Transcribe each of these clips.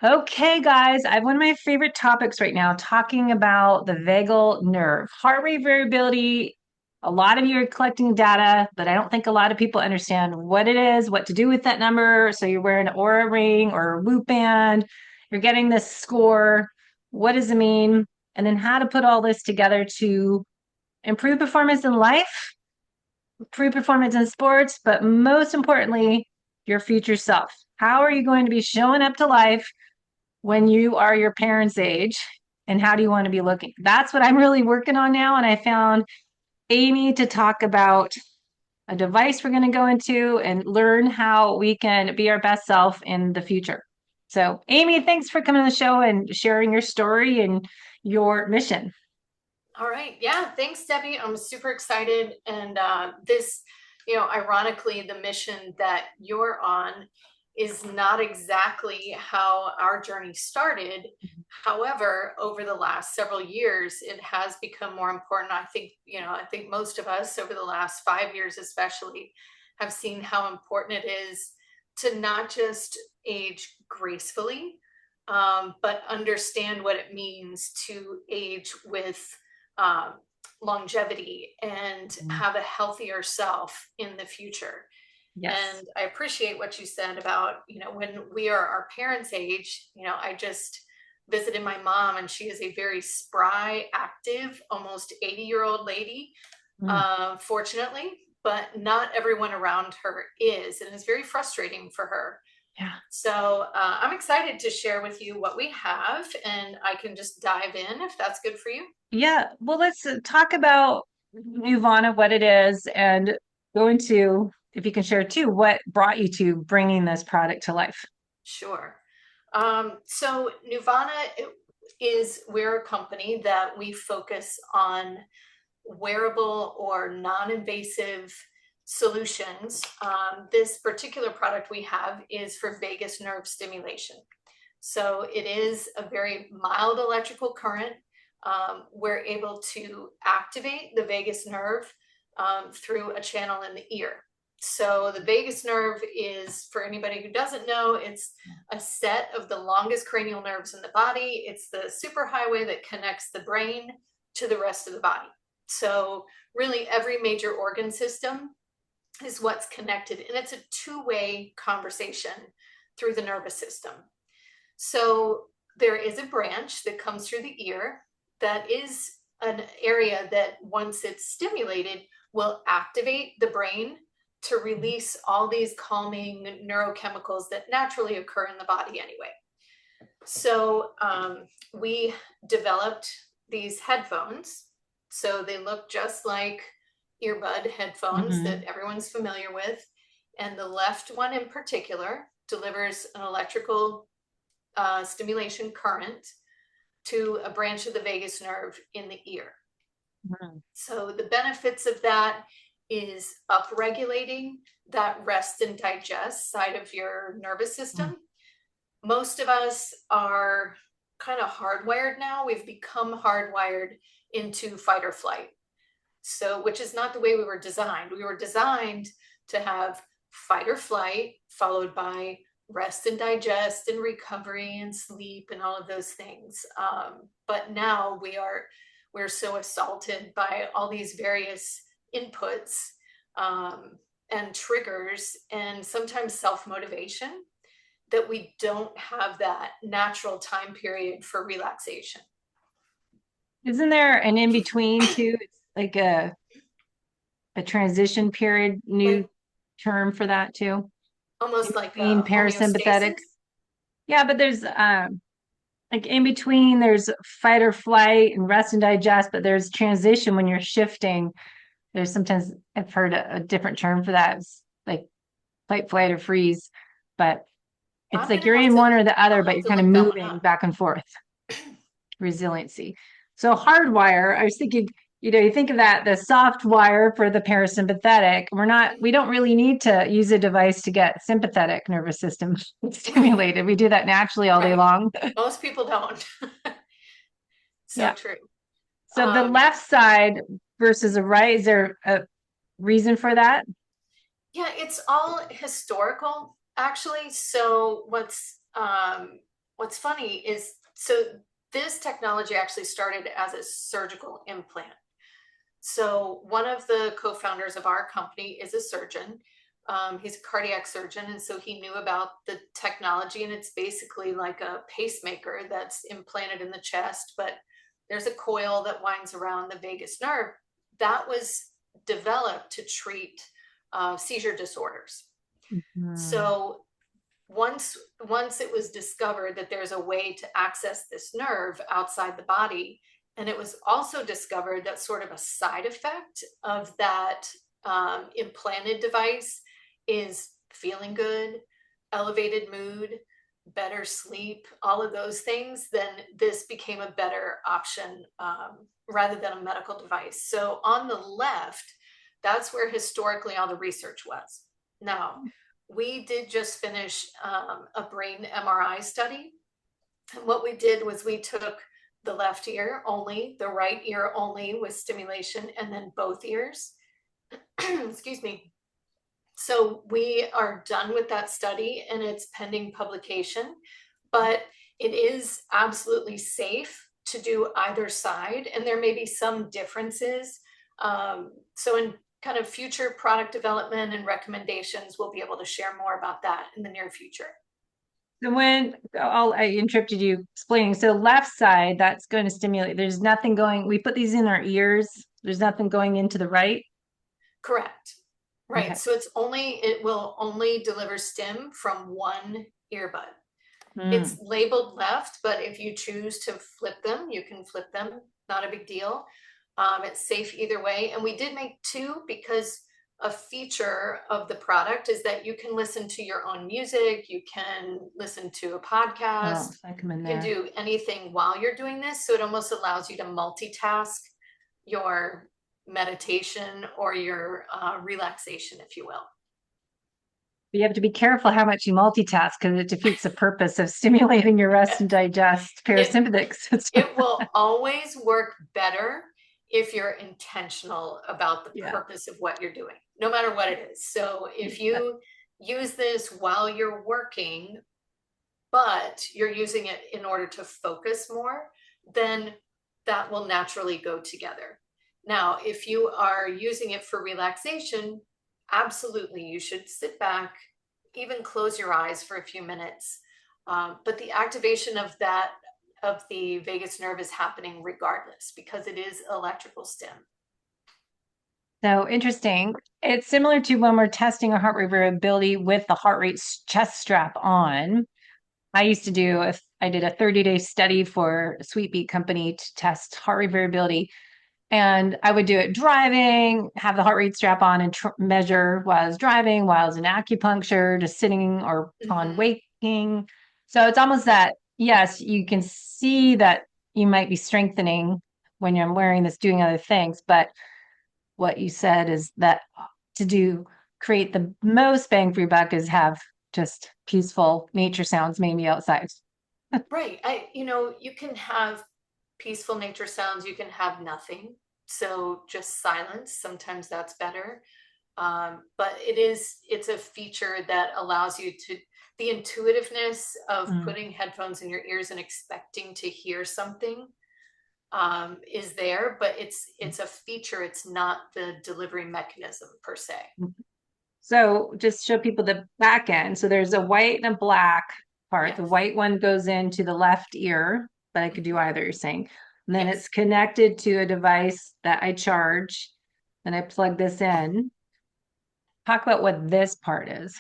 Okay, guys, I have one of my favorite topics right now talking about the vagal nerve. Heart rate variability. A lot of you are collecting data, but I don't think a lot of people understand what it is, what to do with that number. So you're wearing an Aura ring or a Whoop band, you're getting this score. What does it mean? And then how to put all this together to improve performance in life, improve performance in sports, but most importantly, your future self. How are you going to be showing up to life when you are your parents' age, and how do you want to be looking? That's what I'm really working on now. And I found Amy to talk about a device we're going to go into and learn how we can be our best self in the future. So, Amy, thanks for coming on the show and sharing your story and your mission. All right. Yeah. Thanks, Debbie. I'm super excited. And ironically, the mission that you're on is not exactly how our journey started. However, over the last several years, it has become more important. I think most of us over the last 5 years, especially, have seen how important it is to not just age gracefully, but understand what it means to age with um, longevity and have a healthier self in the future. Yes. And I appreciate what you said about, when we are our parents' age. I just visited my mom, and she is a very spry, active, almost 80-year-old lady, Mm. fortunately, but not everyone around her is. And it's very frustrating for her. Yeah. So I'm excited to share with you what we have, and I can just dive in if that's good for you. Yeah. Well, let's talk about Nuvana, what it is, and go into, if you can share too, what brought you to bringing this product to life. Sure. So Nuvana is we're a company that we focus on wearable or non-invasive solutions. This particular product we have is for vagus nerve stimulation. So it is a very mild electrical current. We're able to activate the vagus nerve through a channel in the ear. So the vagus nerve is, for anybody who doesn't know, it's a set of the longest cranial nerves in the body. It's the superhighway that connects the brain to the rest of the body. So really every major organ system is what's connected, and it's a two-way conversation through the nervous system. So there is a branch that comes through the ear that is an area that, once it's stimulated, will activate the brain to release all these calming neurochemicals that naturally occur in the body anyway. So we developed these headphones. So they look just like earbud headphones that Mhm. everyone's familiar with. And the left one in particular delivers an electrical stimulation current to a branch of the vagus nerve in the ear. Mhm. So the benefits of that is upregulating that rest and digest side of your nervous system. Most of us are kind of hardwired now. We've become hardwired into fight or flight. So, which is not the way we were designed. We were designed to have fight or flight, followed by rest and digest and recovery and sleep and all of those things. But now we're so assaulted by all these various inputs, um, and triggers, and sometimes self-motivation, that we don't have that natural time period for relaxation. Isn't there an in between too? It's like a transition period, new Like term for that too. In almost like between parasympathetic. homeostasis. Yeah, but there's like in between there's fight or flight and rest and digest, but there's transition when you're shifting. There's sometimes I've heard a different term for that. It's like fight, flight, or freeze. But it's I'm like gonna you're have in to one or the I'll other, but have you're to kind of look that one moving up. back and forth. Resiliency. So hardwire, I was thinking, you think of that, the soft wire for the parasympathetic. We don't really need to use a device to get sympathetic nervous system stimulated. We do that naturally all day Right. long. Most people don't. So Yeah. true. So the Um, left side versus the right, is there a reason for that? yeah, it's all historical, actually. So what's what's funny is, so this technology actually started as a surgical implant. So one of the co-founders of our company is a surgeon. He's a cardiac surgeon, and so he knew about the technology, and it's basically like a pacemaker that's implanted in the chest, but there's a coil that winds around the vagus nerve that was developed to treat seizure disorders. Mhm. So once it was discovered that there's a way to access this nerve outside the body, and it was also discovered that sort of a side effect of that implanted device is feeling good, elevated mood, better sleep, all of those things, then this became a better option rather than a medical device. So on the left, that's where historically all the research was. Now, we did just finish a brain MRI study. And what we did was we took the left ear only, the right ear only with stimulation, and then both ears. Excuse me. So we are done with that study and it's pending publication, but it is absolutely safe to do either side. And there may be some differences. So in kind of future product development and recommendations, we'll be able to share more about that in the near future. So I interrupted you explaining. So left side, that's going to stimulate. There's nothing going, we put these in our ears. There's nothing going into the right. Correct. Right. Okay. So it will only deliver stim from one earbud. It's Mm. labeled left, but if you choose to flip them, you can flip them. Not a big deal. It's safe either way. And we did make two because a feature of the product is that you can listen to your own music, you can listen to a Oh, podcast, I come in you can there. do anything while you're doing this. So it almost allows you to multitask your meditation or your relaxation, if you will. You have to be careful how much you multitask because it defeats the purpose of stimulating your rest and digest It parasympathetics. it will always work better if you're intentional about the Yeah. purpose of what you're doing, no matter what it is. So if you use this while you're working, but you're using it in order to focus more, then that will naturally go together. Now, if you are using it for relaxation, absolutely, you should sit back, even close your eyes for a few minutes. But the activation of the vagus nerve is happening regardless because it is electrical stim. So interesting. It's similar to when we're testing our heart rate variability with the heart rate chest strap on. I did a 30-day study for a Sweet Beat company to test heart rate variability. And I would do it driving, have the heart rate strap on and measure while I was driving, while I was in acupuncture, just sitting or on Mm-hmm. waking. So it's almost that, yes, you can see that you might be strengthening when you're wearing this, doing other things. But what you said is that create the most bang for your buck is have just peaceful nature sounds, maybe outside. Right. You can have peaceful nature sounds, you can have nothing. So just silence, sometimes that's better. But it's a feature that allows you to, the intuitiveness of Mm. putting headphones in your ears and expecting to hear something is there, but it's a feature. It's not the delivery mechanism per se. So just show people the back end. So there's a white and a black part. The Yes. white one goes into the left ear, but I could do Mhm. either, you're saying. And then it's Yes. connected to a device that I charge, and I plug this in. Talk about what this part is,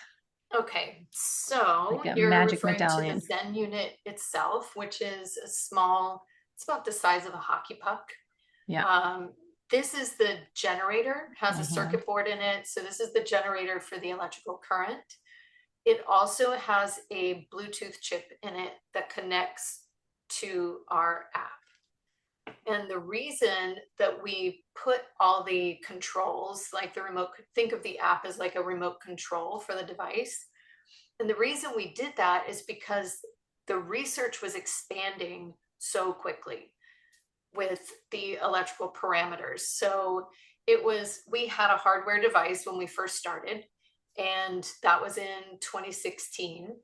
Okay, so like a you're magic referring to the medallion. Zen unit itself, which is a small, it's about the size of a hockey puck. Yeah. Um, this is the generator, has a Hmm. circuit board in it. So this is the generator for the electrical current. It also has a Bluetooth chip in it that connects to our app. And the reason that we put all the controls, like the remote, think of the app as like a remote control for the device. And the reason we did that is because the research was expanding so quickly with the electrical parameters. So we had a hardware device when we first started, and that was in 2016.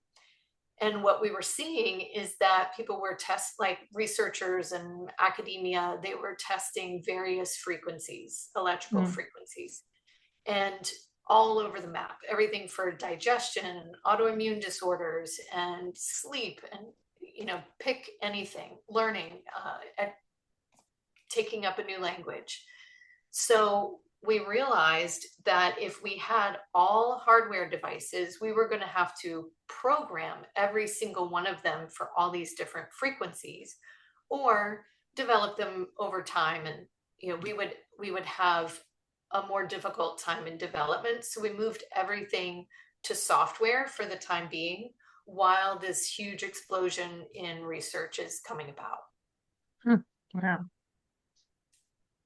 And what we were seeing is that people were like researchers and academia, they were testing various frequencies, electrical Mm. frequencies, and all over the map, everything for digestion, autoimmune disorders, and sleep, and pick anything, learning, taking up a new language. So we realized that if we had all hardware devices, we were going to have to program every single one of them for all these different frequencies, or develop them over time. And we would have a more difficult time in development. So we moved everything to software for the time being, while this huge explosion in research is coming about. Hmm. Wow.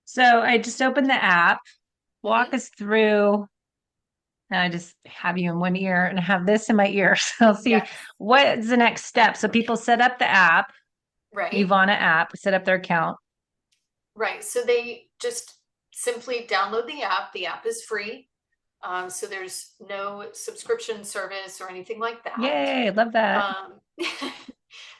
So I just opened the app. Walk Mhm. us through. And I just have you in one ear and have this in my ear. So I'll see Yes. what is the next step. So people set up the app, Right. Nuvana app, set up their account. Right. So they just simply download the app. The app is free. So there's no subscription service or anything like that. Yay, love that. Um,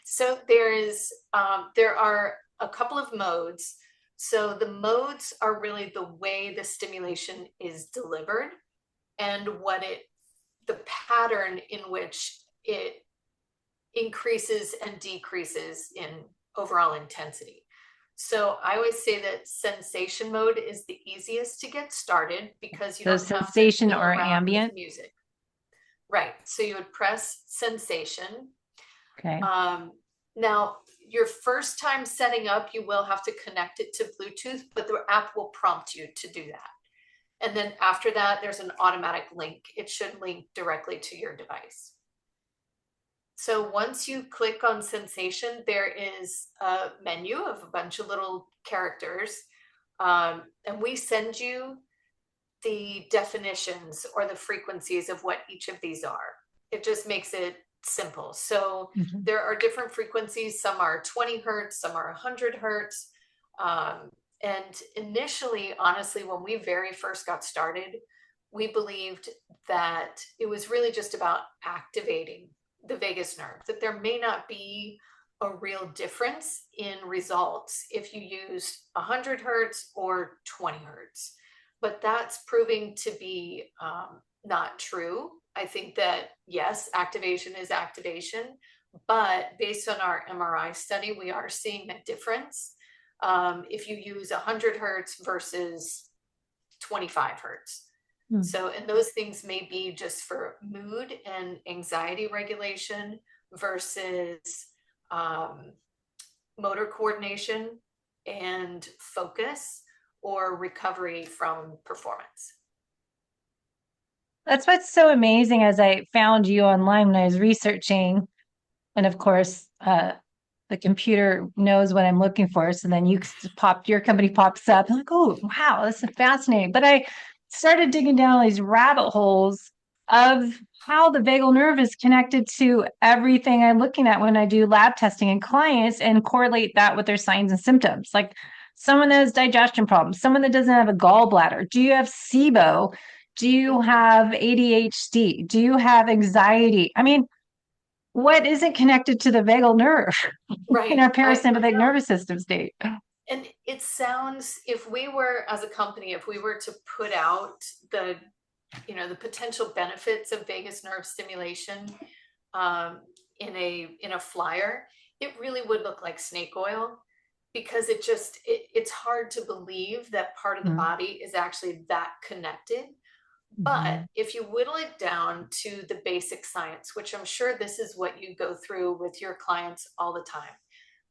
so there are a couple of modes. So the modes are really the way the stimulation is delivered, and the pattern in which it increases and decreases in overall intensity. So I always say that sensation mode is the easiest to get started, because you So don't have to sensation fiddle or around with ambient. music. Right. So you would press sensation. Okay. Now, your first time setting up, you will have to connect it to Bluetooth, but the app will prompt you to do that. And then after that, there's an automatic link. It should link directly to your device. So once you click on sensation, there is a menu of a bunch of little characters. And we send you the definitions or the frequencies of what each of these are. It just makes it simple. So Mhm. there are different frequencies. Some are 20 hertz, some are 100 hertz. And initially, honestly, when we very first got started, we believed that it was really just about activating the vagus nerve, that there may not be a real difference in results if you use 100 hertz or 20 hertz. But that's proving to be not true. I think that, yes, activation is activation, but based on our MRI study, we are seeing a difference if you use 100 hertz versus 25 hertz. Hmm. So, and those things may be just for mood and anxiety regulation versus um, motor coordination and focus, or recovery from performance. That's what's so amazing as I found you online when I was researching. And of course, the computer knows what I'm looking for. So then your company pops up. I'm like, oh, wow, this is fascinating. But I started digging down these rabbit holes of how the vagal nerve is connected to everything I'm looking at when I do lab testing in clients, and correlate that with their signs and symptoms. Like someone that has digestion problems, someone that doesn't have a gallbladder. Do you have SIBO? Do you Mhm. have ADHD? Do you have anxiety? I mean, what isn't connected to the vagal nerve in Right. our I parasympathetic know. nervous system state? And it sounds, if we were, as a company, if we were to put out the potential benefits of vagus nerve stimulation um, in a flyer, it really would look like snake oil, because it's hard to believe that part of the Mm-hmm. body is actually that connected. But Mm-hmm. if you whittle it down to the basic science, which I'm sure this is what you go through with your clients all the time,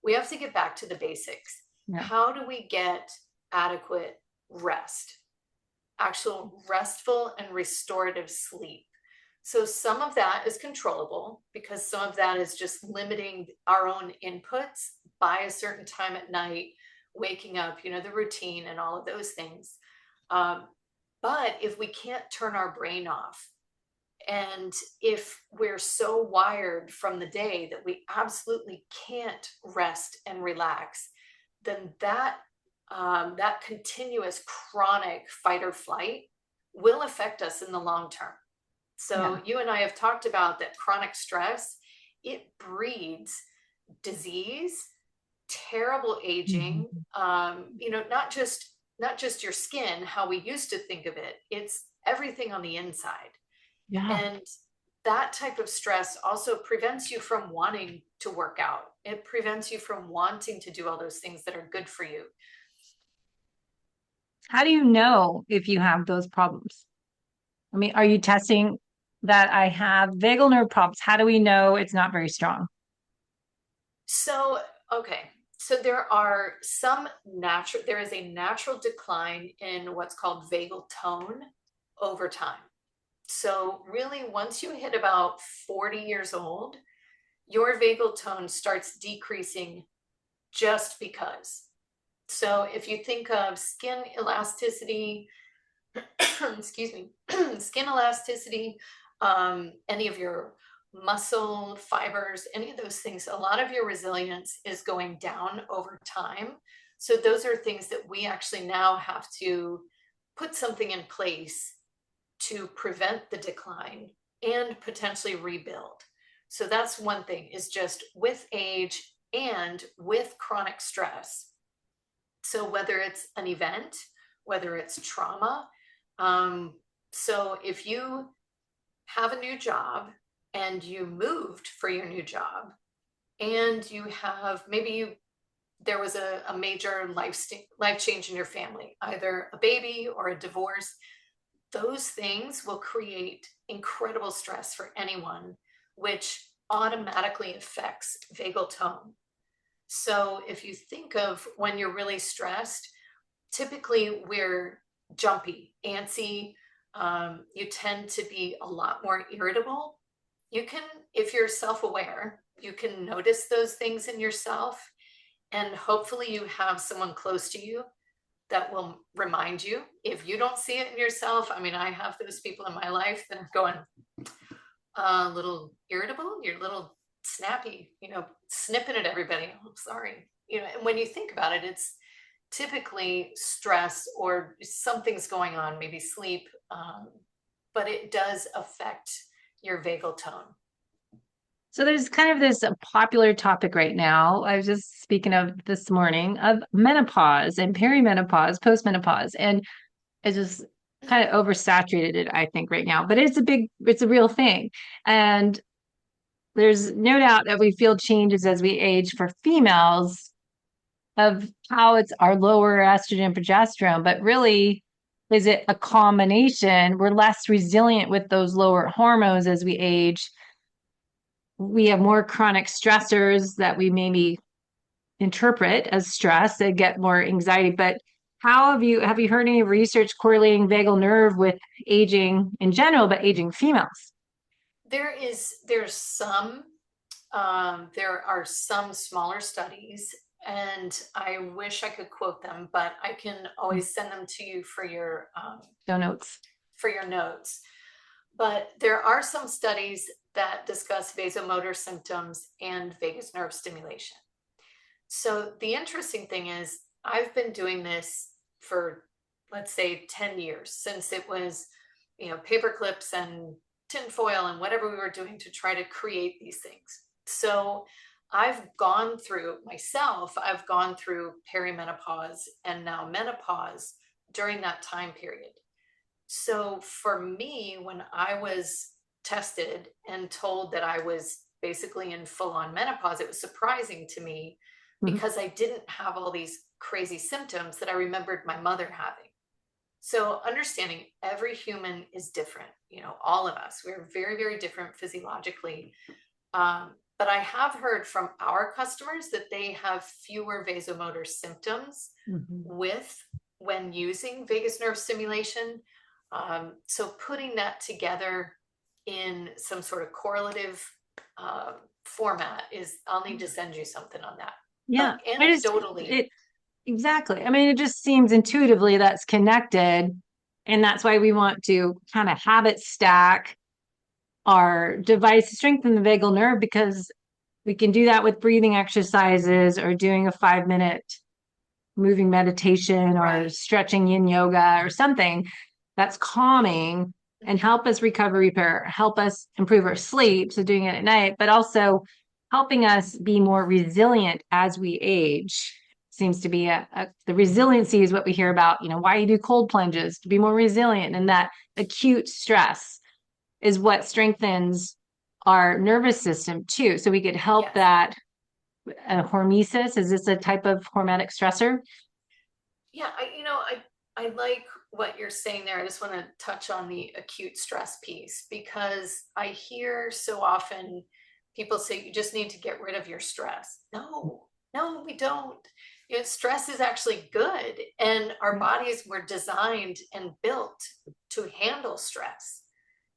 we have to get back to the basics. Yeah. How do we get adequate rest, actual restful and restorative sleep? So some of that is controllable, because some of that is just limiting our own inputs by a certain time at night, waking up, the routine and all of those things. Um, but if we can't turn our brain off, and if we're so wired from the day that we absolutely can't rest and relax, then that continuous chronic fight or flight will affect us in the long term. Yeah. So you and I have talked about that chronic stress it breeds disease, terrible aging, Mhm. not just your skin, how we used to think of it, it's everything on the inside. Yeah. And that type of stress also prevents you from wanting to work out. It prevents you from wanting to do all those things that are good for you. How do you know if you have those problems? I mean, are you testing that I have vagal nerve problems? How do we know it's not very strong? So, okay. So there is a natural decline in what's called vagal tone over time. So really, once you hit about 40 years old, your vagal tone starts decreasing just because. So if you think of skin elasticity, excuse me, skin elasticity, any of your muscle fibers, any of those things, a lot of your resilience is going down over time. So those are things that we actually now have to put something in place to prevent the decline and potentially rebuild. So that's one thing, is just with age and with chronic stress. So whether it's an event, whether it's trauma, so if you have a new job and you moved for your new job and you have there was a major life change in your family, either a baby or a divorce, those things will create incredible stress for anyone, which automatically affects vagal tone. So if you think of when you're really stressed, typically we're jumpy, antsy. You tend to be a lot more irritable. You can, if you're self aware, you can notice those things in yourself. And hopefully, you have someone close to you that will remind you. If you don't see it in yourself, I mean, I have those people in my life that are going a little irritable, you're a little snappy, snipping at everybody. Oh, I'm sorry. And when you think about it, it's typically stress or something's going on, maybe sleep, but it does affect your vagal tone. So there's kind of this popular topic right now. I was just speaking of this morning of menopause and perimenopause, postmenopause, and it's just kind of oversaturated it, I think, right now. But it's a real thing. And there's no doubt that we feel changes as we age for females of how it's our lower estrogen progesterone, but really, is it a combination? We're less resilient with those lower hormones as we age. We have more chronic stressors that we maybe interpret as stress and get more anxiety. But how have you heard any research correlating vagal nerve with aging in general, but aging females? There are some smaller studies, and I wish I could quote them, but I can always send them to you Show notes. for your notes. But there are some studies that discuss vasomotor symptoms and vagus nerve stimulation. So the interesting thing is, I've been doing this for, let's say, 10 years, since it was, paper clips and tinfoil and whatever we were doing to try to create these things. So I've gone through perimenopause and now menopause during that time period. So for me, when I was tested and told that I was basically in full on menopause, it was surprising to me Mhm. because I didn't have all these crazy symptoms that I remembered my mother having. So understanding every human is different, all of us, we're very, very different physiologically. But I have heard from our customers that they have fewer vasomotor symptoms Mhm. with when using vagus nerve stimulation. So putting that together in some sort of correlative format I'll need to send you something on that. Yeah, But I just anecdotally, it exactly. I mean, it just seems intuitively that's connected, and that's why we want to kind of habit stack our device to strengthen the vagal nerve because we can do that with breathing exercises or doing a 5 minute moving meditation or right, stretching yin yoga or something that's calming. and help us recover, repair, help us improve our sleep. So doing it at night, but also helping us be more resilient as we age seems to be the resiliency is what we hear about, why you do cold plunges to be more resilient. And that acute stress is what strengthens our nervous system too. So we could help Yes. that hormesis. Is this a type of hormetic stressor? Yeah, I like what you're saying there. I just want to touch on the acute stress piece because I hear so often people say you just need to get rid of your stress. No, no, we don't. Stress is actually good, and our bodies were designed and built to handle stress.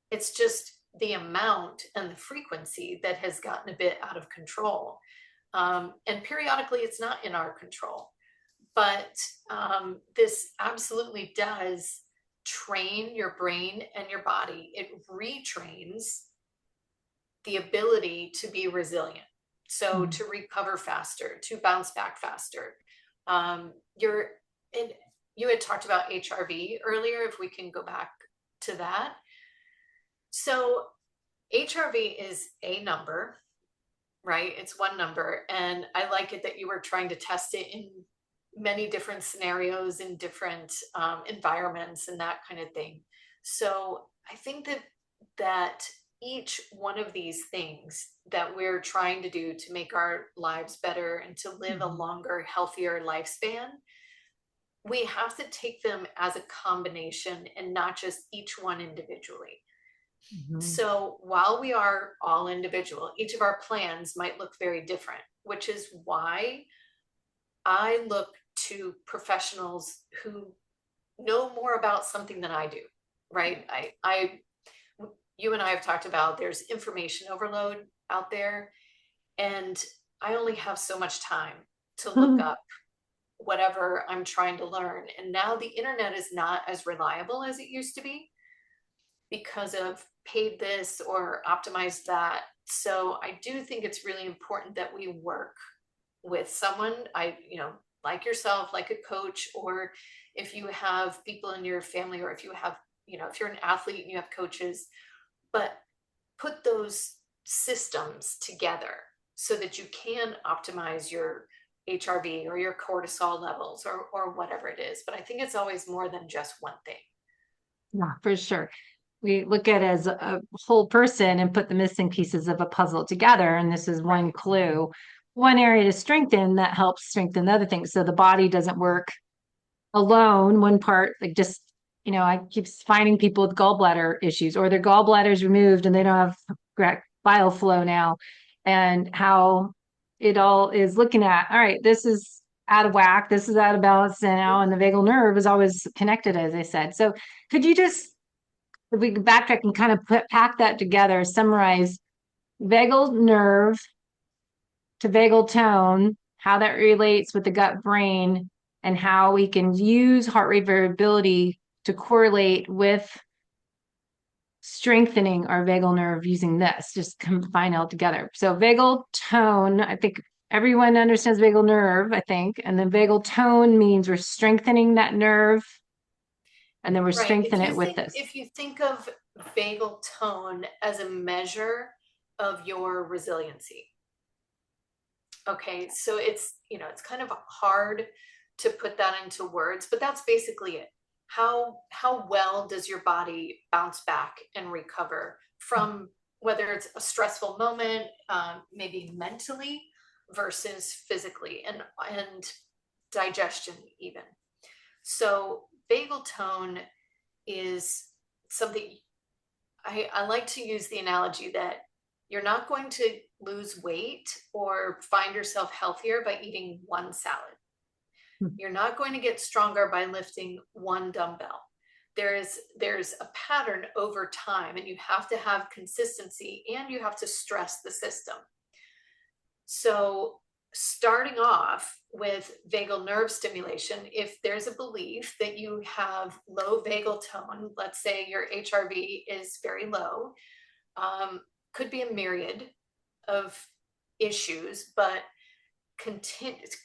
It's just the amount and the frequency that has gotten a bit out of control. And periodically, it's not in our control. But this absolutely does train your brain and your body. It retrains the ability to be resilient. So to recover faster, to bounce back faster. You're and you had talked about HRV earlier, if we can go back to that. So HRV is a number, right? It's one number. And I like it that you were trying to test it in many different scenarios in different environments and that kind of thing. So I think that each one of these things that we're trying to do to make our lives better and to live a longer, healthier lifespan, we have to take them as a combination and not just each one individually. Mm-hmm. So while we are all individual, each of our plans might look very different, which is why I look to professionals who know more about something than I do, right? You and I have talked about there's information overload out there, and I only have so much time to look up whatever I'm trying to learn. And now the internet is not as reliable as it used to be because of paid this or optimized that. So I do think it's really important that we work with someone, like yourself, like a coach, or if you have people in your family, or if you have, if you're an athlete and you have coaches, but put those systems together so that you can optimize your HRV or your cortisol levels or whatever it is. But I think it's always more than just one thing. Yeah, for sure. We look at it as a whole person and put the missing pieces of a puzzle together. And this is one Right. clue, one area to strengthen that helps strengthen the other things. So the body doesn't work alone, one part, like just, I keep finding people with gallbladder issues or their gallbladder's removed and they don't have correct bile flow now. And how it all is looking at, all right, this is out of whack, this is out of balance now, and the vagal nerve is always connected, as I said. So could you just, if we could backtrack and kind of pack that together, summarize vagal nerve to vagal tone, how that relates with the gut brain, and how we can use heart rate variability to correlate with strengthening our vagal nerve using this, just combine it all together. So vagal tone, I think everyone understands vagal nerve, I think, and then vagal tone means we're strengthening that nerve and then we're Right. strengthening it with this. If you think of vagal tone as a measure of your resiliency. Okay, so it's kind of hard to put that into words, but that's basically it. How well does your body bounce back and recover from whether it's a stressful moment, maybe mentally versus physically, and digestion even. So vagal tone is something I like to use the analogy that you're not going to lose weight or find yourself healthier by eating one salad. You're not going to get stronger by lifting one dumbbell. There's a pattern over time, and you have to have consistency and you have to stress the system. So starting off with vagal nerve stimulation, if there's a belief that you have low vagal tone, let's say your HRV is very low, could be a myriad of issues, but consistent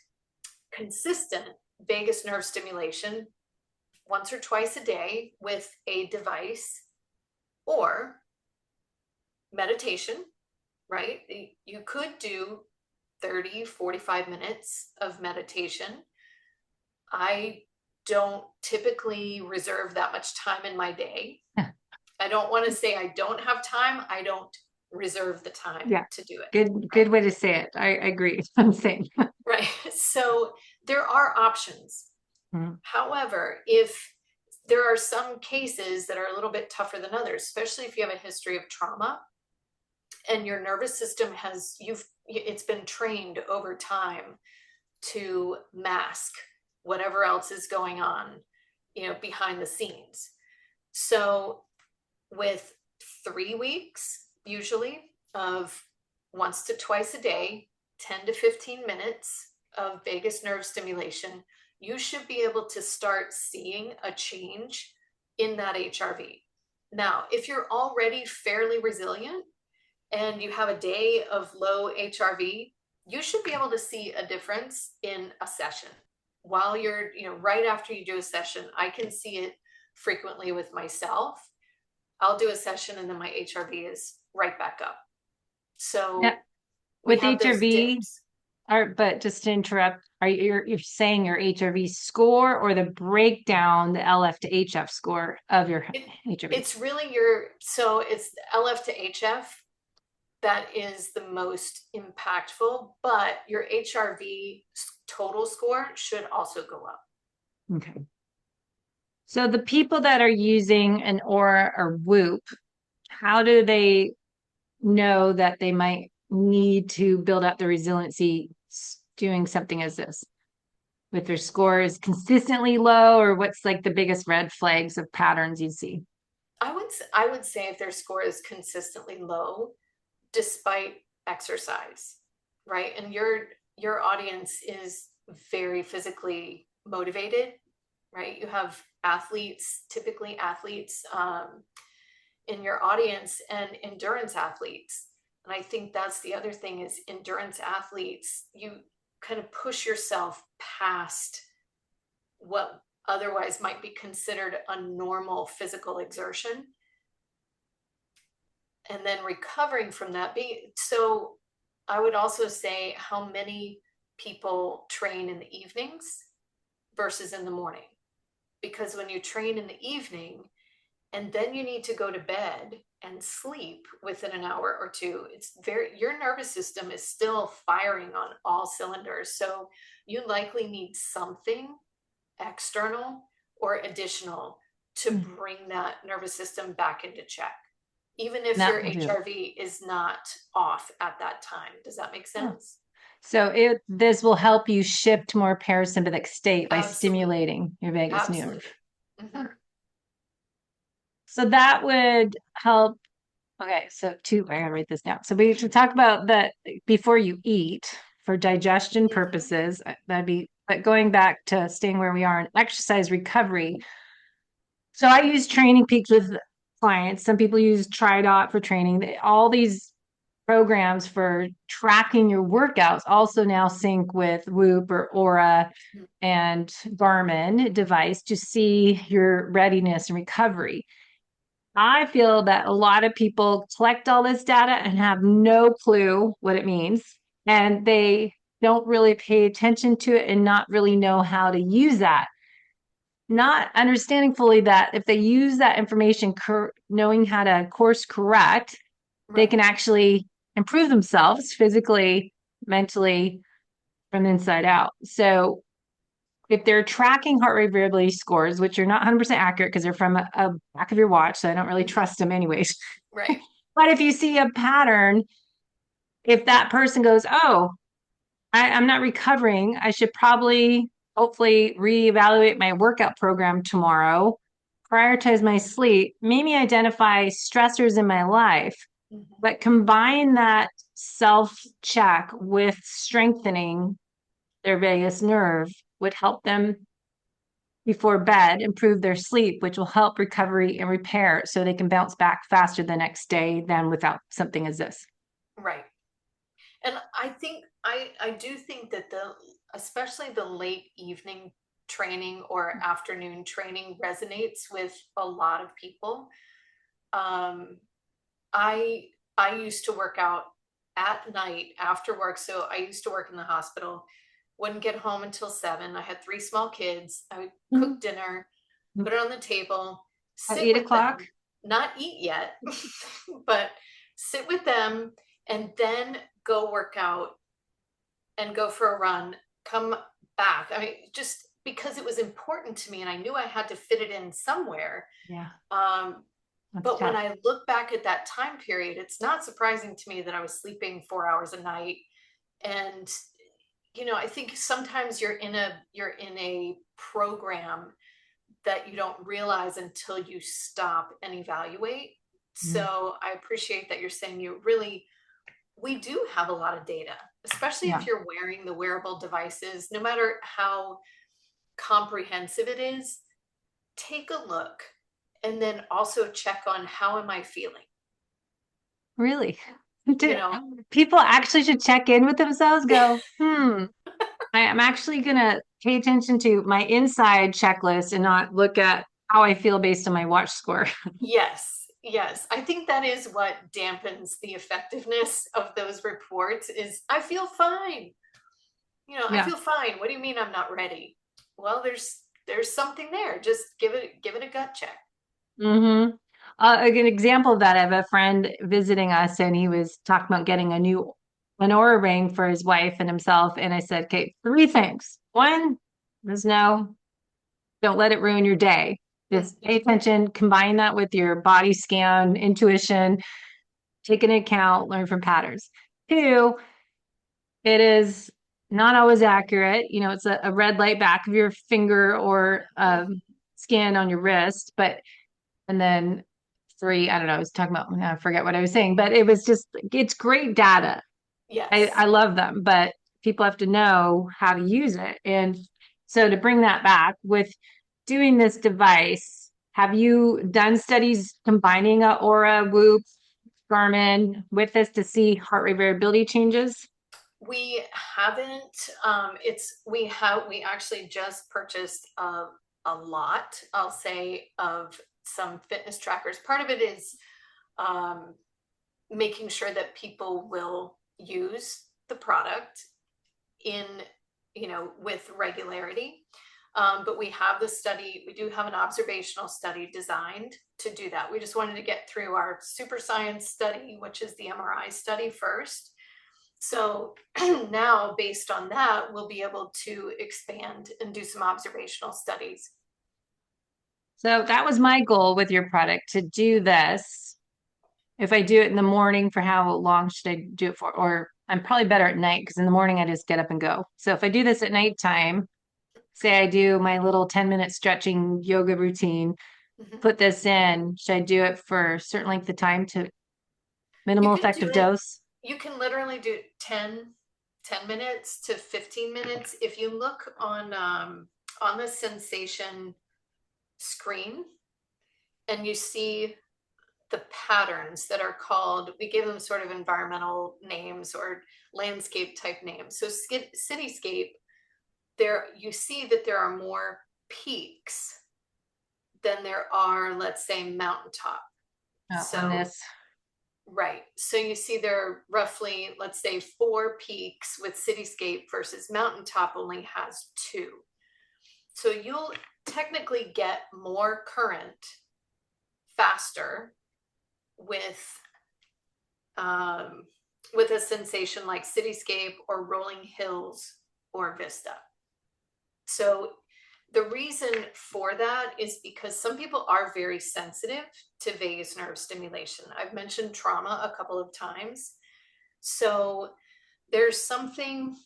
vagus nerve stimulation once or twice a day with a device or meditation, right? You could do 30, 45 minutes of meditation. I don't typically reserve that much time in my day. I don't want to say I don't have time. I don't reserve the time Yeah. to do it. Good Right. way to say it. I agree. I'm saying. Right. So there are options. Mhm. However, if there are some cases that are a little bit tougher than others, especially if you have a history of trauma and your nervous system it's been trained over time to mask whatever else is going on, behind the scenes. So with 3 weeks, usually, of once to twice a day, 10 to 15 minutes of vagus nerve stimulation, you should be able to start seeing a change in that HRV. Now, if you're already fairly resilient and you have a day of low HRV, you should be able to see a difference in a session. While you're, right after you do a session, I can see it frequently with myself. I'll do a session and then my HRV is right back up. Yeah. So we With have those HRV, dips. but just to interrupt, you're saying your HRV score or the breakdown, the LF to HF score of your HRV? It's really so it's LF to HF that is the most impactful, but your HRV total score should also go up. Okay. So the people that are using an Aura or Whoop, how do they know that they might need to build up the resiliency doing something as this? With their scores consistently low, or what's like the biggest red flags of patterns you see? I would say if their score is consistently low despite exercise, right? And your audience is very physically motivated, right? You have typically athletes, in your audience, and endurance athletes. And I think that's the other thing is endurance athletes, you kind of push yourself past what otherwise might be considered a normal physical exertion, and then recovering from that. So I would also say how many people train in the evenings versus in the morning, because when you train in the evening and then you need to go to bed and sleep within an hour or two, your nervous system is still firing on all cylinders. So you likely need something external or additional to bring that nervous system back into check, even if That your will do. HRV is not off at that time. Does that make Oh. sense? So this will help you shift more parasympathetic state by Absolutely. stimulating your vagus nerve. Absolutely. Mm-hmm. So that would help. Okay, so I gotta write this down. So we should talk about that before you eat for digestion Mm-hmm. purposes. That'd be, but going back to staying where we are in exercise recovery. So I use Training Peaks with clients. Some people use TriDot for training. All these programs for tracking your workouts also now sync with Whoop or Aura and Garmin device to see your readiness and recovery. I feel that a lot of people collect all this data and have no clue what it means, and they don't really pay attention to it and not really know how to use that. Not understanding fully that if they use that information, knowing how to course correct, they Right. can actually improve themselves physically, mentally, from the inside out. So if they're tracking heart rate variability scores, which are not 100% accurate because they're from a back of your watch, so I don't really Mm-hmm. trust them anyways. Right. But if you see a pattern, if that person goes, oh, I'm not recovering, I should probably hopefully reevaluate my workout program tomorrow, prioritize my sleep, maybe identify stressors in my life, Mm-hmm. but combine that self check with strengthening their vagus nerve would help them before bed improve their sleep, which will help recovery and repair so they can bounce back faster the next day than without something as this. Right. And I do think that especially the late evening training or afternoon training resonates with a lot of people. Um, I I used to work out at night after work. So I used to work in the hospital, wouldn't get home until 7. I had 3 small kids. I would cook dinner, put it on the table, At sit eight with o'clock. them, not eat yet, but sit with them and then go work out and go for a run, come back. I mean, just because it was important to me and I knew I had to fit it in somewhere. Yeah, Um, that's but when tough. I look back at that time period, it's not surprising to me that I was sleeping 4 hours a night. And, I think sometimes you're in a program that you don't realize until you stop and evaluate. Mm. So I appreciate that you're saying we do have a lot of data, especially Yeah. if you're wearing the wearable devices, no matter how comprehensive it is, take a look and then also check on how am I feeling? Really? You Do- know, People actually should check in with themselves, go, I am actually gonna pay attention to my inside checklist and not look at how I feel based on my watch score. yes, yes. I think that is what dampens the effectiveness of those reports is I feel fine. I Yeah. feel fine. What do you mean I'm not ready? Well, there's something there. Just give it a gut check. Mm-hmm. An example of that, I have a friend visiting us and he was talking about getting an Aura ring for his wife and himself. And I said, okay, three things. One is no, don't let it ruin your day. Just Mhm. pay attention, combine that with your body scan, intuition, take into account, learn from patterns. Two, it is not always accurate. It's a red light back of your finger or skin on your wrist, but and then three, I don't know, I was talking about, I forget what I was saying, but it was just, it's great data. I Yes. love them, but people have to know how to use it. And so to bring that back with doing this device, have you done studies combining a Aura, Whoop, Garmin with this to see heart rate variability changes? We haven't. We actually just purchased a lot, I'll say, of some fitness trackers. Part of it is um, making sure that people will use the product in, with regularity. But we have the study, we do have an observational study designed to do that. We just wanted to get through our super science study, which is the MRI study first. So now, based on that, we'll be able to expand and do some observational studies. So that was my goal with your product to do this. If I do it in the morning, for how long should I do it for? Or I'm probably better at night because in the morning I just get up and go. So if I do this at nighttime, say I do my little 10-minute stretching yoga routine, Mhm. put this in, should I do it for a certain length of time to You minimal can do effective it, dose? you can literally do 10 minutes to 15 minutes. If you look on the sensation screen and you see the patterns that are called, we give them sort of environmental names or landscape type names. So cityscape, there you see that there are more peaks than there are, let's say, mountaintop. On So, this. right. So you see there are roughly, let's say, 4 peaks with cityscape versus mountaintop only has 2. So you'll technically get more current faster with um, with a sensation like cityscape or rolling hills or vista. So the reason for that is because some people are very sensitive to vagus nerve stimulation. I've mentioned trauma a couple of times. So there's something,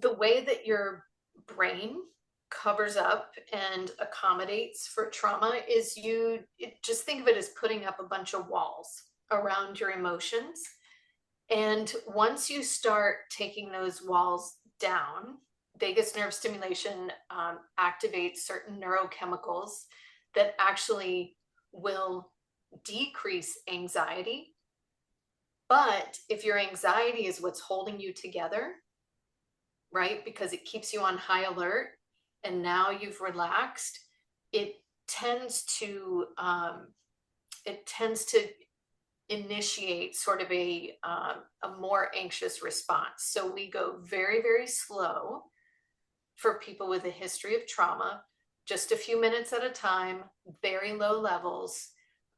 the way that your brain covers up and accommodates for trauma is just think of it as putting up a bunch of walls around your emotions. And once you start taking those walls down, vagus nerve stimulation activates certain neurochemicals that actually will decrease anxiety. But if your anxiety is what's holding you together, right, because it keeps you on high alert and now you've relaxed, it tends to it tends to initiate sort of a more anxious response. So we go very, very slow for people with a history of trauma, just a few minutes at a time, very low levels,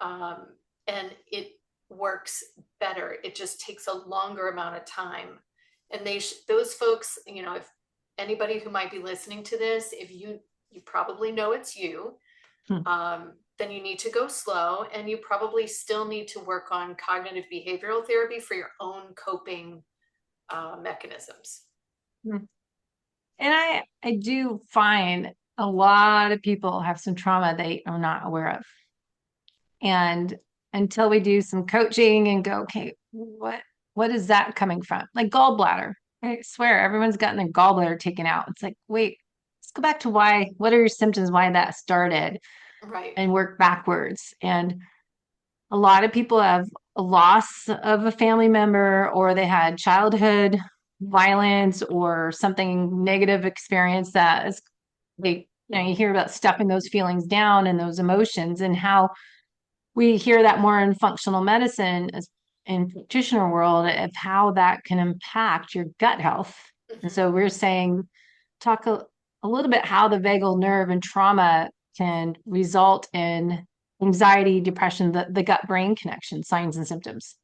um, and it works better. It just takes a longer amount of time. And those folks, you know, if anybody who might be listening to this, if you probably know it's you, Hmm. then you need to go slow, and you probably still need to work on cognitive behavioral therapy for your own coping mechanisms. Hmm. And I do find a lot of people have some trauma they are not aware of. And until we do some coaching and go, okay, what is that coming from? Like gallbladder. I swear everyone's gotten their gallbladder taken out. It's like, wait, let's go back to what are your symptoms, why that started, Right. and work backwards. And a lot of people have a loss of a family member, or they had childhood violence or something negative experience that is they you hear about stuffing those feelings down and those emotions, and how we hear that more in functional medicine as in practitioner world of how that can impact your gut health. And Mm-hmm. so we're saying talk a little bit how the vagal nerve and trauma can result in anxiety, depression, the gut brain connection, signs and symptoms.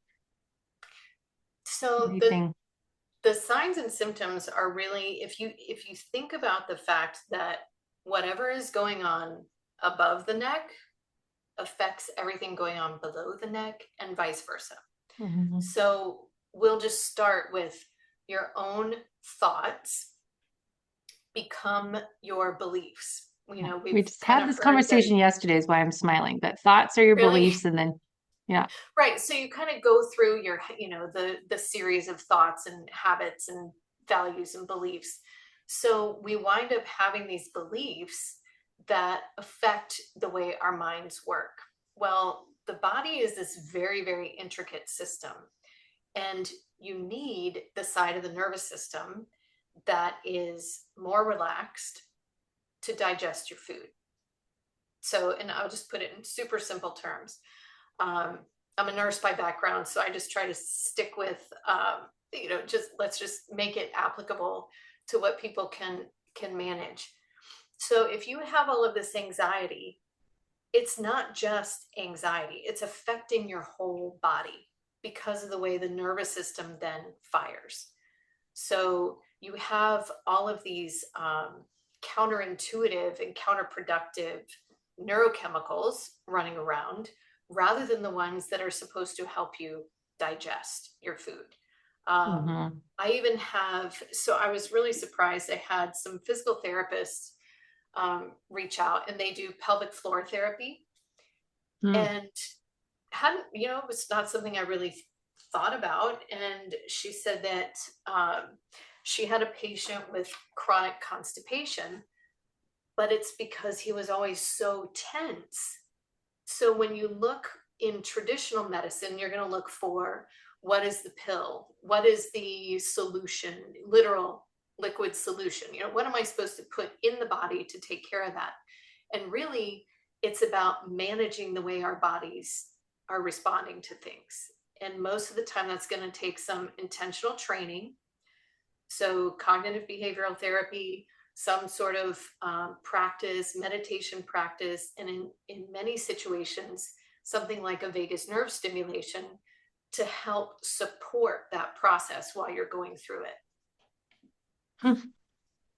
What So do you the think? the signs and symptoms are really, if you think about the fact that whatever is going on above the neck affects everything going on below the neck and vice versa. Mhm. So we'll just start with your own thoughts become your beliefs. You Yeah. know, We we've just kind had of this heard that. conversation yesterday, is why I'm smiling. But thoughts are your Really? beliefs, and then yeah. Right. So you kind of go through your, you know, the series of thoughts and habits and values and beliefs. So we wind up having these beliefs that affect the way our minds work. Well, the body is this very, very intricate system, and you need the side of the nervous system that is more relaxed to digest your food. So, and I'll just put it in super simple terms. um, I'm a nurse by background, so I just try to stick with, just let's just make it applicable to what people can manage. So if you have all of this anxiety, it's not just anxiety; it's affecting your whole body because of the way the nervous system then fires. So you have all of these counterintuitive and counterproductive neurochemicals running around rather than the ones that are supposed to help you digest your food. Mhm. I even have, so I was really surprised. I had some physical therapists reach out, and they do pelvic floor therapy. Mm. And hadn't, it was not something I really thought about. And she said that she had a patient with chronic constipation, but it's because he was always so tense. So when you look in traditional medicine, you're going to look for what is the pill? What is the solution, literal liquid solution? What am I supposed to put in the body to take care of that? And really, it's about managing the way our bodies are responding to things. And most of the time, that's going to take some intentional training. So, cognitive behavioral therapy, some sort of practice, meditation practice, and in many situations, something like a vagus nerve stimulation to help support that process while you're going through it.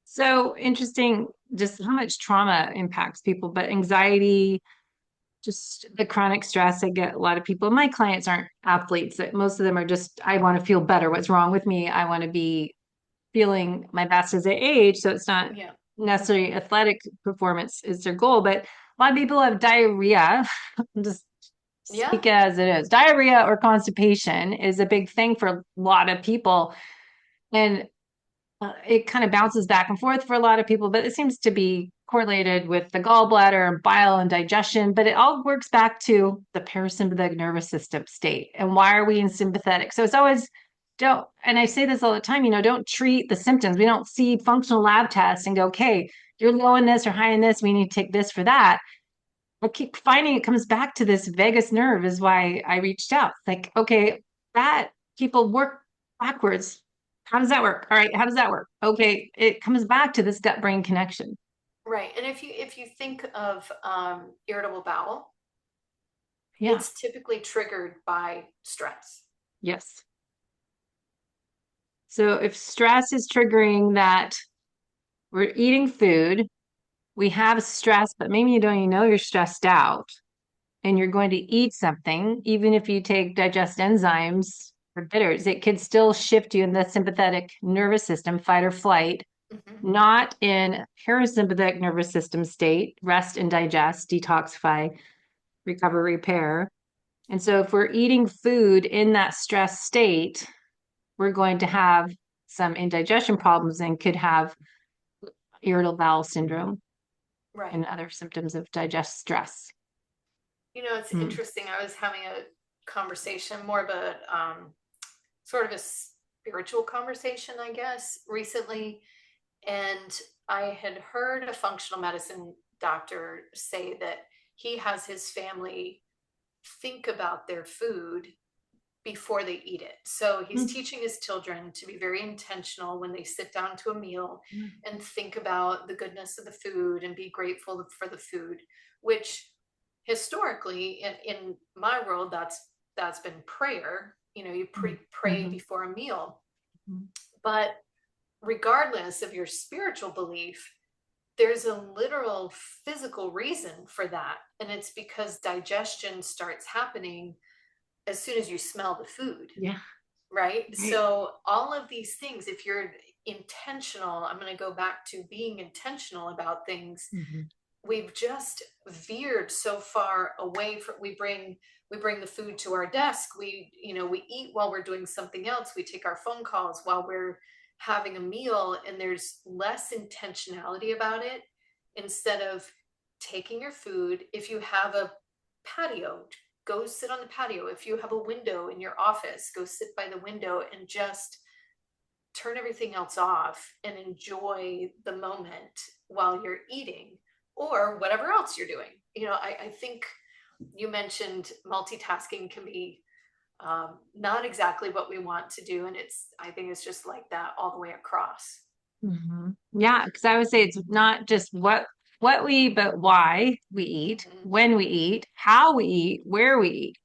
So interesting, just how much trauma impacts people, but anxiety, just the chronic stress. I get a lot of people. My clients aren't athletes. Most of them are just, I want to feel better. What's wrong with me? I want to be feeling my best as I age. So it's not Yeah. necessarily athletic performance is their goal, but a lot of people have diarrhea. Just Yeah. speak as it is. Diarrhea or constipation is a big thing for a lot of people. And it kind of bounces back and forth for a lot of people, but it seems to be correlated with the gallbladder and bile and digestion. But it all works back to the parasympathetic nervous system state. And why are we in sympathetic? So it's always don't, and I say this all the time, don't treat the symptoms. We don't see functional lab tests and go, okay, you're low in this or high in this. We need to take this for that. I keep finding it comes back to this vagus nerve is why I reached out. Like, okay, that people work backwards. How does that work? All right, how does that work? Okay, it comes back to this gut brain connection. Right. And if you think of irritable bowel, Yeah. it's typically triggered by stress. Yes. So if stress is triggering that, we're eating food, we have stress, but maybe you don't even know you're stressed out and you're going to eat something, even if you take digest enzymes or bitters, it could still shift you in the sympathetic nervous system, fight or flight, Mhm. not in parasympathetic nervous system state, rest and digest, detoxify, recover, repair. And so if we're eating food in that stress state, we're going to have some indigestion problems and could have irritable bowel syndrome Right. and other symptoms of digest stress. It's Mm. interesting. I was having a conversation, more of a sort of a spiritual conversation, I guess, recently. And I had heard a functional medicine doctor say that he has his family think about their food before they eat it. So he's Mm. teaching his children to be very intentional when they sit down to a meal and think about the goodness of the food and be grateful for the food, which historically in my world that's been prayer. You pray Mm-hmm. before a meal. Mm-hmm. But regardless of your spiritual belief, there's a literal physical reason for that. And it's because digestion starts happening as soon as you smell the food, Yeah. right? Right. So, all of these things, if you're intentional, I'm going to go back to being intentional about things. Mm-hmm. We've just veered so far away from we bring the food to our desk. We eat while we're doing something else. We take our phone calls while we're having a meal, and there's less intentionality about it. Instead of taking your food, if you have a patio, go sit on the patio. If you have a window in your office, go sit by the window and just turn everything else off and enjoy the moment while you're eating or whatever else you're doing. I think you mentioned multitasking can be not exactly what we want to do. And I think it's just like that all the way across. Mm-hmm. Yeah, because I would say it's not just what we eat, but why we eat, Mhm. when we eat, how we eat, where we eat.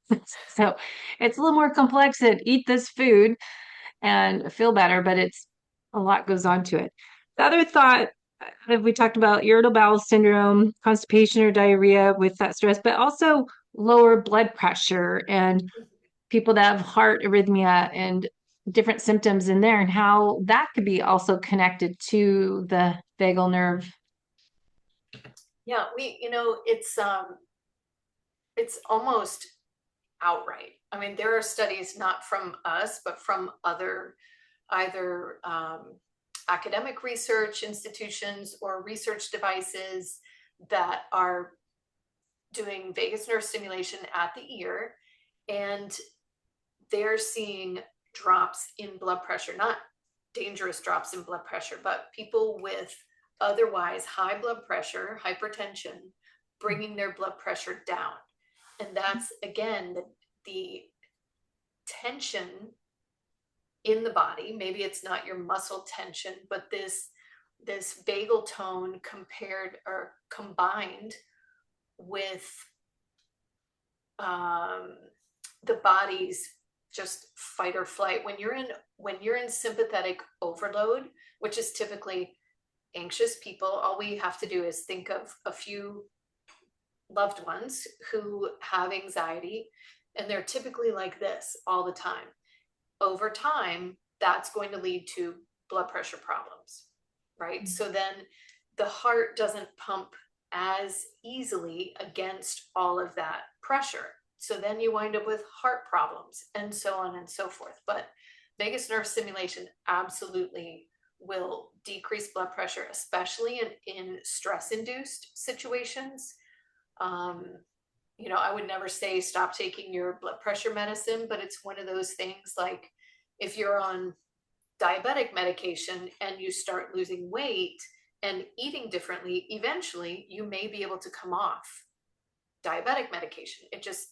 So it's a little more complex than eat this food and feel better, but it's a lot goes on to it. The other thought, we talked about irritable bowel syndrome, constipation or diarrhea with that stress, but also lower blood pressure and people that have heart arrhythmia and different symptoms in there and how that could be also connected to the vagal nerve. Yeah, it's almost outright. I mean, there are studies not from us, but from other either academic research institutions or research devices that are doing vagus nerve stimulation at the ear, and they're seeing drops in blood pressure, not dangerous drops in blood pressure, but people with otherwise high blood pressure, hypertension, bringing their blood pressure down. And that's again the tension in the body. Maybe it's not your muscle tension, but this vagal tone compared or combined with um, the body's just fight or flight. When you're in sympathetic overload, which is typically anxious people, all we have to do is think of a few loved ones who have anxiety, and they're typically like this all the time. Over time, that's going to lead to blood pressure problems, right? So then the heart doesn't pump as easily against all of that pressure. So then you wind up with heart problems and so on and so forth. But vagus nerve stimulation absolutely will decrease blood pressure, especially in stress induced situations. Um, I would never say stop taking your blood pressure medicine, but it's one of those things like if you're on diabetic medication and you start losing weight and eating differently, eventually you may be able to come off diabetic medication. It just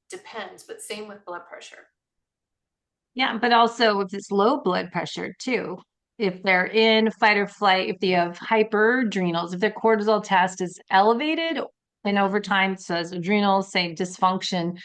depends, but same with blood pressure. Yeah, but also if it's low blood pressure too, if they're in fight or flight, if they have hyperadrenals, if their cortisol test is elevated and over time it says adrenals say dysfunction,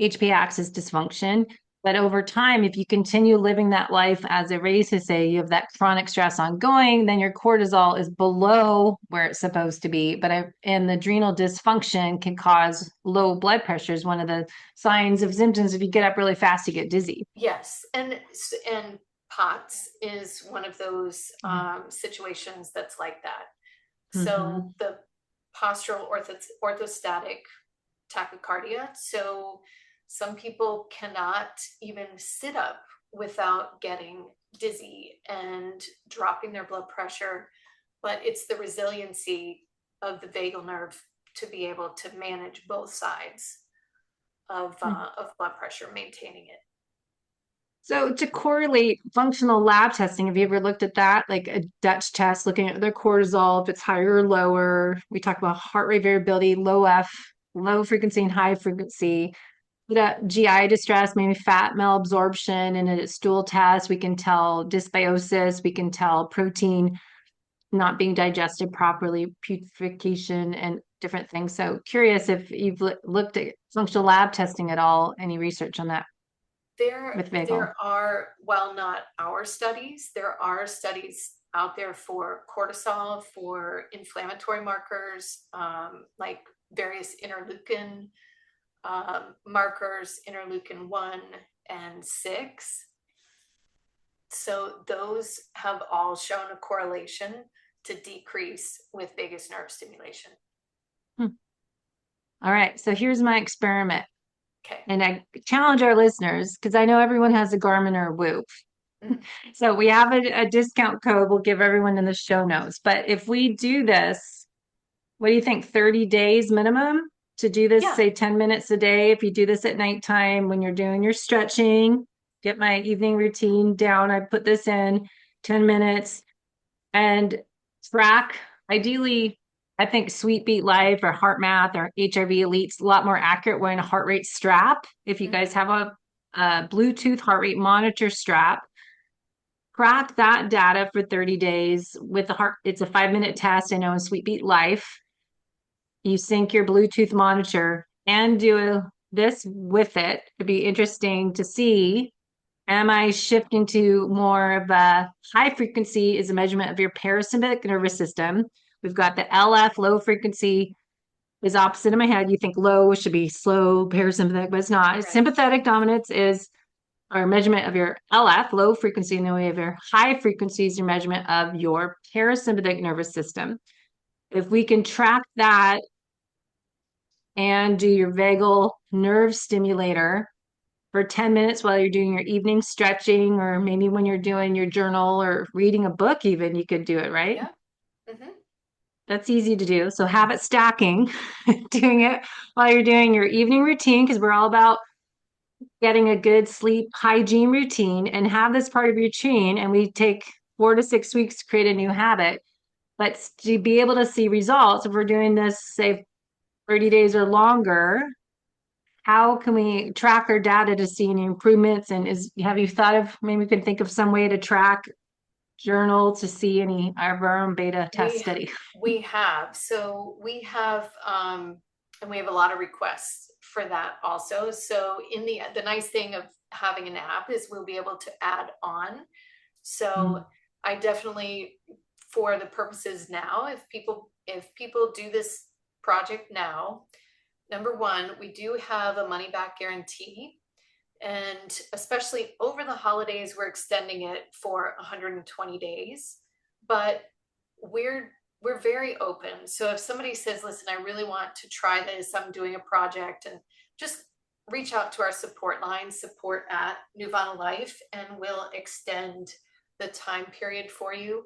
HPA axis dysfunction. But over time, if you continue living that life as a race to say you have that chronic stress ongoing, then your cortisol is below where it's supposed to be. And the adrenal dysfunction can cause low blood pressure is one of the signs of symptoms. If you get up really fast, you get dizzy. Yes, and POTS is one of those Yeah. situations that's like that. Mm-hmm. So the postural orthostatic tachycardia. So some people cannot even sit up without getting dizzy and dropping their blood pressure, but it's the resiliency of the vagal nerve to be able to manage both sides of blood pressure, maintaining it. So to correlate functional lab testing, have you ever looked at that? Like a Dutch test, looking at their cortisol, if it's higher or lower. We talk about heart rate variability, low F, low frequency and high frequency. GI distress, maybe fat malabsorption, and a stool test. We can tell dysbiosis. We can tell protein not being digested properly, putrefaction, and different things. So curious if you've looked at functional lab testing at all. Any research on that with vagal? There are, while not our studies, there are studies out there for cortisol, for inflammatory markers, like various interleukin markers, interleukin 1 and 6. So those have all shown a correlation to decrease with vagus nerve stimulation. All right, so here's my experiment. Okay. And I challenge our listeners because I know everyone has a Garmin or a Whoop. Mhm. So we have a discount code we'll give everyone in the show notes. But if we do this, what do you think? 30 days minimum to do this, Yeah. say 10 minutes a day. If you do this at nighttime when you're doing your stretching, get my evening routine down. I put this in 10 minutes and track. Ideally, I think Sweet Beat Life or Heart Math or HRV Elite's a lot more accurate wearing a heart rate strap. If you guys have a Bluetooth heart rate monitor strap, track that data for 30 days with the heart. It's a 5-minute test. I know in Sweet Beat Life, you sync your Bluetooth monitor and do this with it. It'd be interesting to see. Am I shifting to more of a high frequency is a measurement of your parasympathetic nervous system. We've got the LF, low frequency, is opposite in my head. You think low should be slow parasympathetic, but it's not. Right. Sympathetic dominance is our measurement of your LF, low frequency, and then we have your high frequencies, your measurement of your parasympathetic nervous system. If we can track that and do your vagal nerve stimulator for 10 minutes while you're doing your evening stretching, or maybe when you're doing your journal or reading a book, even you could do it, right? Yeah. Mm-hmm. That's easy to do. So habit stacking, doing it while you're doing your evening routine, because we're all about getting a good sleep hygiene routine and have this part of your routine. And we take 4 to 6 weeks to create a new habit. But to be able to see results, if we're doing this, say, 30 days or longer, how can we track our data to see any improvements? And have you thought of maybe we can think of some way to track journal to see any of our own beta test We study? we have. So we have and we have a lot of requests for that also. So in the nice thing of having an app is we'll be able to add on. So I definitely, for the purposes now, if people do this project now, number one, we do have a money back guarantee. And especially over the holidays, we're extending it for 120 days. But we're very open. So if somebody says, listen, I really want to try this, I'm doing a project, and just reach out to our support line, support at Nuvana Life, and we'll extend the time period for you.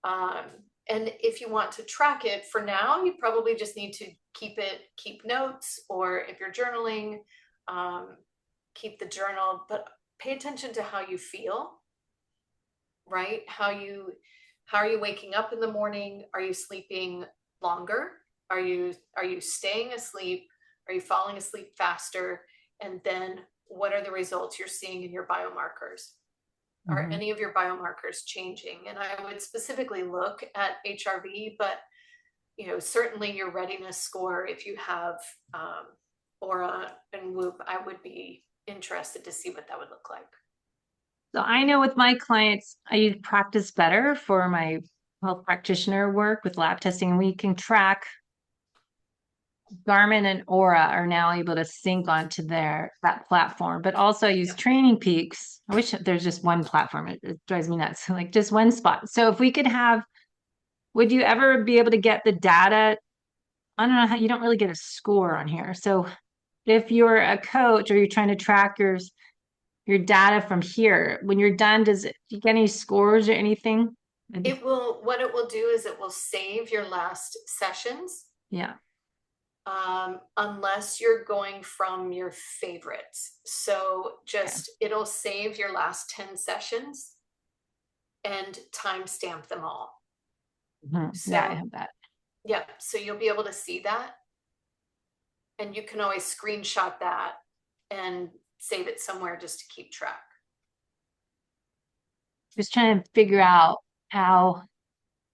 Um, and if you want to track it for now, you probably just need to keep notes, or if you're journaling, keep the journal, but pay attention to how you feel, right? How are you waking up in the morning? Are you sleeping longer? Are you staying asleep? Are you falling asleep faster? And then what are the results you're seeing in your biomarkers? Are Mhm. any of your biomarkers changing? And I would specifically look at HRV, but certainly your readiness score, if you have Aura and Whoop, I would be interested to see what that would look like. So I know with my clients, I use Practice Better for my health practitioner work with lab testing. We can track Garmin and Aura are now able to sync onto that platform, but also use Yeah. Training Peaks. I wish there's just one platform. It drives me nuts. Like just one spot. So if we could have, would you ever be able to get the data? I don't know how you don't really get a score on here. So if you're a coach or you're trying to track your data from here, when you're done, do you get any scores or anything? What it will do is it will save your last sessions, Yeah. unless you're going from your favorites. So Okay. it'll save your last 10 sessions and timestamp them all. Yeah, I So, have that. yeah, so you'll be able to see that. And you can always screenshot that and save it somewhere just to keep track. Just trying to figure out how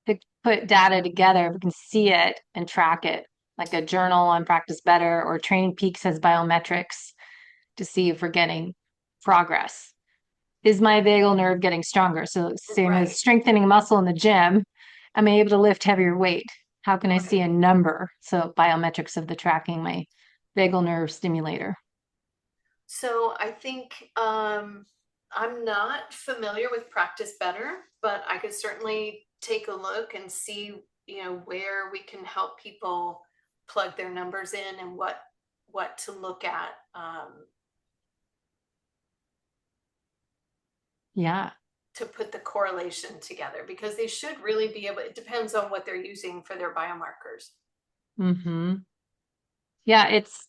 to put data together. We can see it and track it, like a journal on Practice Better or Training Peaks has biometrics to see if we're getting progress. Is my vagal nerve getting stronger? So same as Right, strengthening muscle in the gym, am I able to lift heavier weight? How can I see right. a number? So biometrics of the tracking my vagal nerve stimulator. So I think I'm not familiar with Practice Better, but I could certainly take a look and see, where we can help people plug their numbers in and what to look at. Yeah. To put the correlation together because they should really be able, it depends on what they're using for their biomarkers. Mm-hmm. Yeah, it's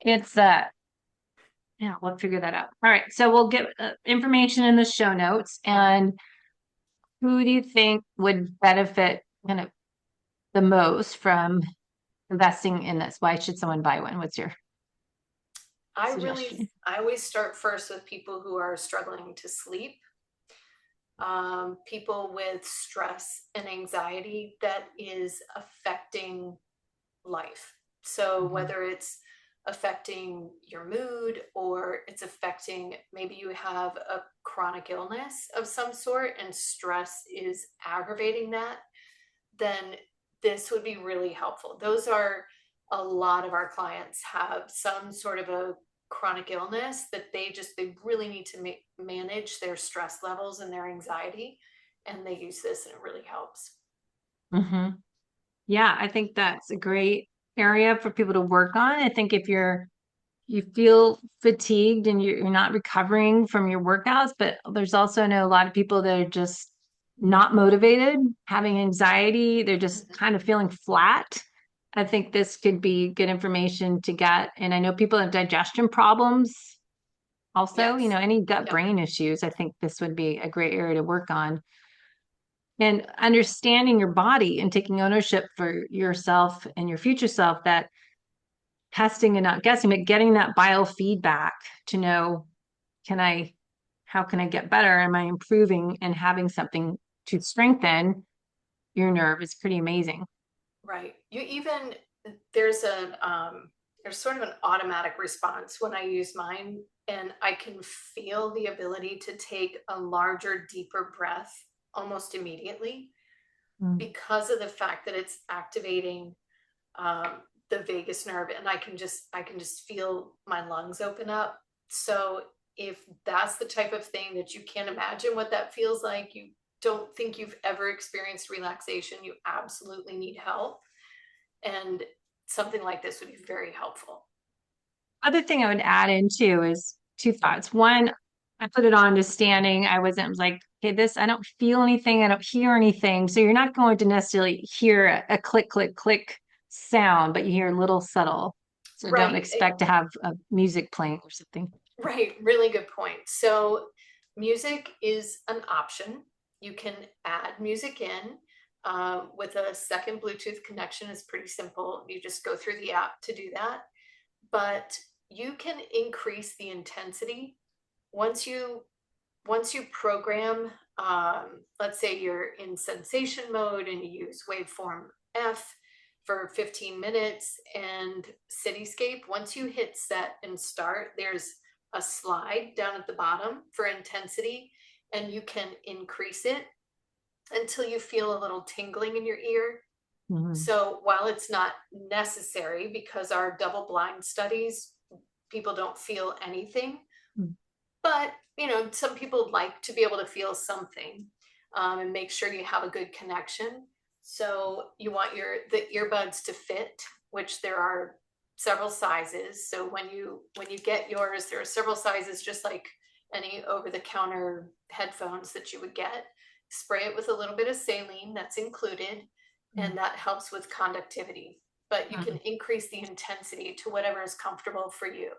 yeah, we'll figure that out. All right, so we'll get information in the show notes. And who do you think would benefit kind of the most from investing in this? Why should someone buy one? What's your suggestion? I always start first with people who are struggling to sleep, people with stress and anxiety that is affecting life. So Mhm. whether it's affecting your mood or it's affecting, maybe you have a chronic illness of some sort and stress is aggravating that, then this would be really helpful. Those are a lot of our clients have some sort of a chronic illness that they really need to manage their stress levels and their anxiety, and they use this and it really helps. Mhm. Yeah, I think that's a great area for people to work on. I think if you feel fatigued and you're not recovering from your workouts, but there's also I know a lot of people that are just not motivated, having anxiety, they're just Mhm. kind of feeling flat. I think this could be good information to get. And I know people have digestion problems also, Yes. any gut Yep. brain issues. I think this would be a great area to work on. And understanding your body and taking ownership for yourself and your future self, that testing and not guessing, but getting that biofeedback to know, can I, how can I get better? Am I improving? And having something to strengthen your nerve is pretty amazing. Right. You even there's there's sort of an automatic response when I use mine, and I can feel the ability to take a larger, deeper breath almost immediately Mm. because of the fact that it's activating the vagus nerve, and I can just feel my lungs open up. So if that's the type of thing that you can't imagine what that feels like, you don't think you've ever experienced relaxation, you absolutely need help. And something like this would be very helpful. Other thing I would add in too is two thoughts. One, I put it on to standing. I wasn't like, okay, this, I don't feel anything. I don't hear anything. So you're not going to necessarily hear a click, click, click sound, but you hear little subtle. So don't Right. expect to have a music playing or something. Right. Really good point. So music is an option. You can add music in with a second Bluetooth connection. Is pretty simple. You just go through the app to do that. but you can increase the intensity once you program. Let's say you're in sensation mode and you use waveform F for 15 minutes and Cityscape. Once you hit set and start, there's a slide down at the bottom for intensity, and you can increase it until you feel a little tingling in your ear. Mhm. So while it's not necessary, because our double blind studies, people don't feel anything, Mm. but some people like to be able to feel something, and make sure you have a good connection. So you want the earbuds to fit, which there are several sizes. So when you get yours, there are several sizes, just like any over-the-counter headphones that you would get. Spray it with a little bit of saline, that's included, and that helps with conductivity. But you can Mm. increase the intensity to whatever is comfortable for you.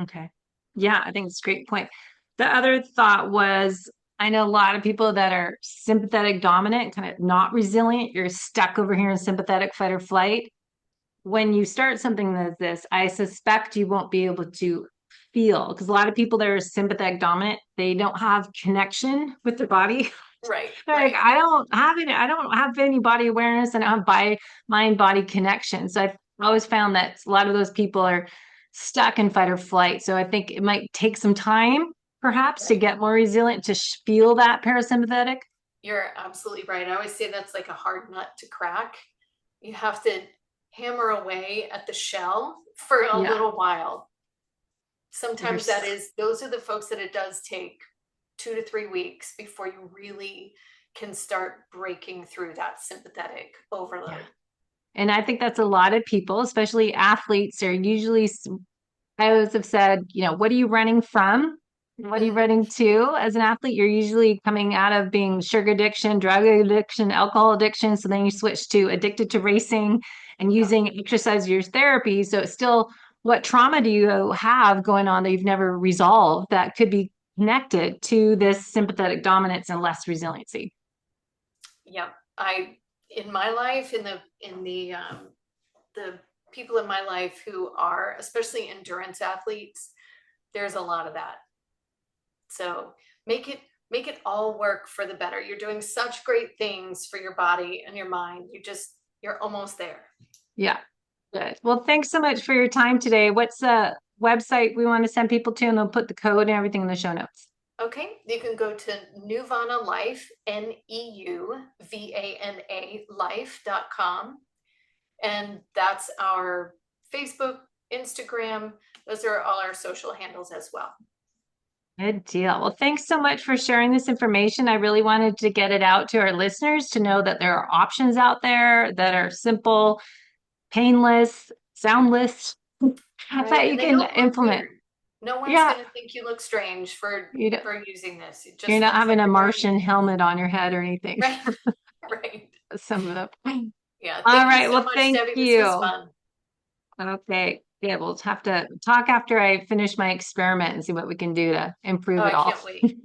Okay. Yeah, I think it's a great point. The other thought was, I know a lot of people that are sympathetic dominant, kind of not resilient. You're stuck over here in sympathetic fight or flight. When you start something like this, I suspect you won't be able to feel, because a lot of people that are sympathetic dominant, they don't have connection with their body. Right, Like, right. I don't have any body awareness, and I don't have mind body connection. So I've always found that a lot of those people are stuck in fight or flight. So I think it might take some time, perhaps, to Right. get more resilient, to feel that parasympathetic. You're absolutely right. I always say that's like a hard nut to crack. You have to hammer away at the shell for a Yeah. little while. You're Sometimes those are the folks that it does take 2 to 3 weeks before you really can start breaking through that sympathetic yeah. overload. And I think that's a lot of people, especially athletes, are usually, I always have said, what are you running from? What are you Mhm. running to as an athlete? You're usually coming out of being sugar addiction, drug addiction, alcohol addiction. So then you switch to addicted to racing and Yeah. using exercise as your therapy. So it's still, what trauma do you have going on that you've never resolved that could be connected to this sympathetic dominance and less resiliency? Yeah. In my life, the people in my life who are especially endurance athletes, there's a lot of that. So make it all work for the better. You're doing such great things for your body and your mind. You're almost there. Yeah. Good. Well, thanks so much for your time today. What's a website we want to send people to? And they'll put the code and everything in the show notes. Okay, you can go to Neuvana Life, Neuvana life.com. And that's our Facebook, Instagram. Those are all our social handles as well. Good deal. Well, thanks so much for sharing this information. I really wanted to get it out to our listeners to know that there are options out there that are simple, painless, soundless, Right. that you And they can don't look implement. weird. No one's Yeah, going to think you look strange for you don't, for using this. It you're just not looks having like a you're doing Martian it. helmet on your head or anything. Right. Right. Some of them. Yeah. All Thank you right. so Well, much, thank Debbie. This was you. fun. Okay. Yeah, we'll have to talk after I finish my experiment and see what we can do to improve Oh, it I all. can't wait.